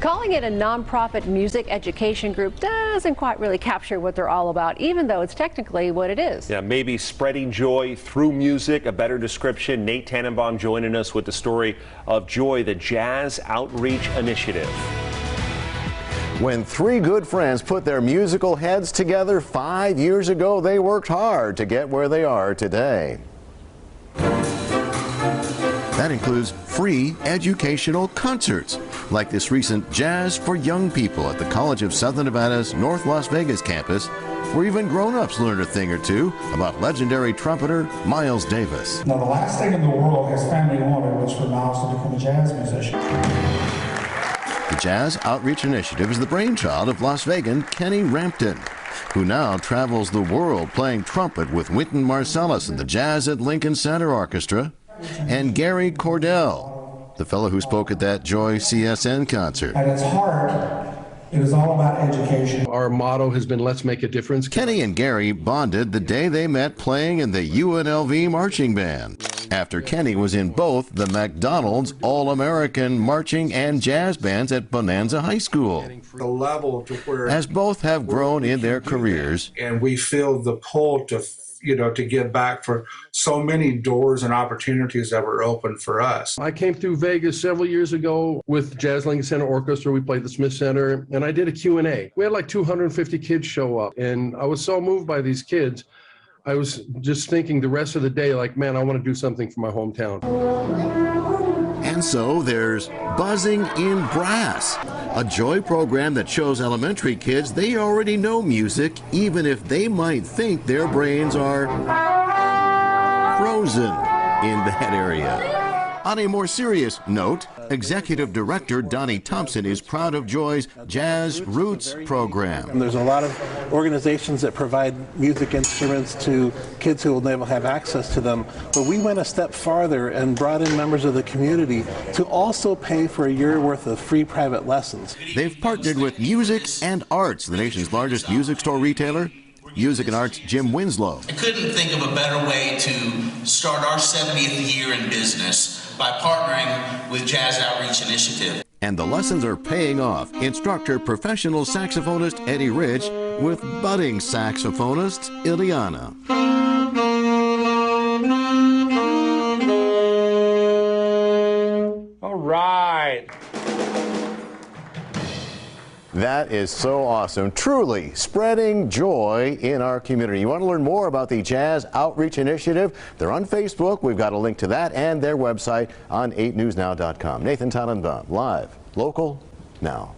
Calling it a nonprofit music education group doesn't quite really capture what they're all about, even though it's technically what it is. Yeah, maybe spreading joy through music, a better description. Nate Tannenbaum joining us with the story of JOI, the Jazz Outreach Initiative. When three good friends put their musical heads together 5 years ago, they worked hard to get where they are today. That includes free educational concerts, like this recent Jazz for Young People at the College of Southern Nevada's North Las Vegas campus, where even grown-ups learned a thing or two about legendary trumpeter Miles Davis. Now, the last thing in the world his family wanted was for Miles to become a jazz musician. The Jazz Outreach Initiative is the brainchild of Las Vegan Kenny Rampton, who now travels the world playing trumpet with Wynton Marsalis and the Jazz at Lincoln Center Orchestra, and Gary Cordell, the fellow who spoke at that JOI CSN concert. At its heart, it is all about education. Our motto has been, let's make a difference. Kenny and Gary bonded the day they met playing in the UNLV marching band, after Kenny was in both the McDonald's All-American marching and jazz bands at Bonanza High School. The level to where, as both have grown in their careers, and we feel the pull to to give back for so many doors and opportunities that were open for us. I came through Vegas several years ago with Jazz Lincoln Center Orchestra. We played the Smith Center, and I did a Q&A. We had like 250 kids show up, and I was so moved by these kids. I was just thinking the rest of the day, like, man, I want to do something for my hometown. And so there's Buzzing in Brass, a JOI program that shows elementary kids they already know music, even if they might think their brains are frozen in that area. On a more serious note, Executive Director Donnie Thompson is proud of JOI's Jazz Roots program. There's a lot of organizations that provide music instruments to kids who will never have access to them, but we went a step farther and brought in members of the community to also pay for a year worth of free private lessons. They've partnered with Music and Arts, the nation's largest music store retailer. Music and Arts Jim Winslow. I couldn't think of a better way to start our 70th year in business by partnering with Jazz Outreach Initiative. And the lessons are paying off. Instructor professional saxophonist Eddie Rich with budding saxophonist Ileana. All right. That is so awesome. Truly spreading joy in our community. You want to learn more about the Jazz Outreach Initiative? They're on Facebook. We've got a link to that and their website on 8newsnow.com. Nathan Tannenbaum, live, local, now.